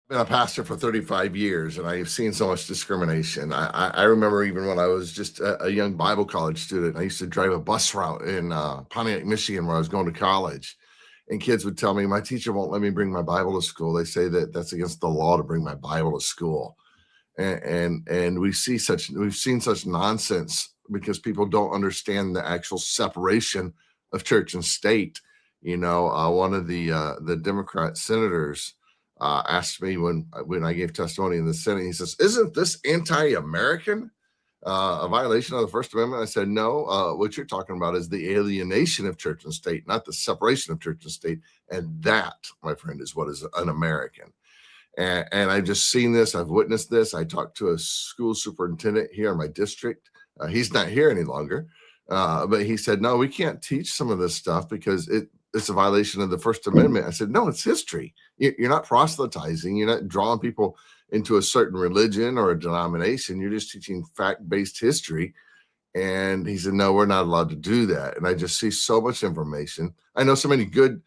been a pastor for 35 years, and I've seen so much discrimination. I remember even when I was just a young Bible college student, I used to drive a bus route in Pontiac, Michigan, where I was going to college. And kids would tell me, my teacher won't let me bring my Bible to school. They say that that's against the law to bring my Bible to school. And we've seen such nonsense because people don't understand the actual separation of church and state. One of the Democrat senators asked me when I gave testimony in the Senate. He says, "Isn't this anti-American? A violation of the First Amendment?" I said, "No. What you're talking about is the alienation of church and state, not the separation of church and state. And that, my friend, is what is an American." And I've just seen this. I've witnessed this. I talked to a school superintendent here in my district. He's not here any longer, but he said, "No, we can't teach some of this stuff because it's a violation of the First Amendment." I said, "No, it's history. You're not proselytizing. You're not drawing people into a certain religion or a denomination. You're just teaching fact-based history." And he said, "No, we're not allowed to do that." And I just see so much information. I know so many good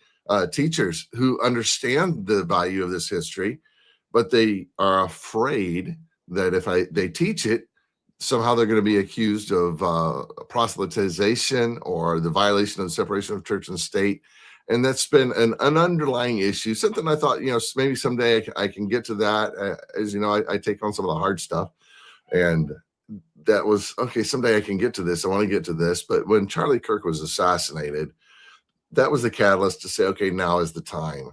teachers who understand the value of this history, but they are afraid that if they teach it, somehow they're going to be accused of proselytization or the violation of the separation of church and state. And that's been an underlying issue, something I thought, maybe someday I can get to that. As you know, I take on some of the hard stuff. And that was, okay, someday I can get to this. I want to get to this. But when Charlie Kirk was assassinated, that was the catalyst to say, okay, now is the time.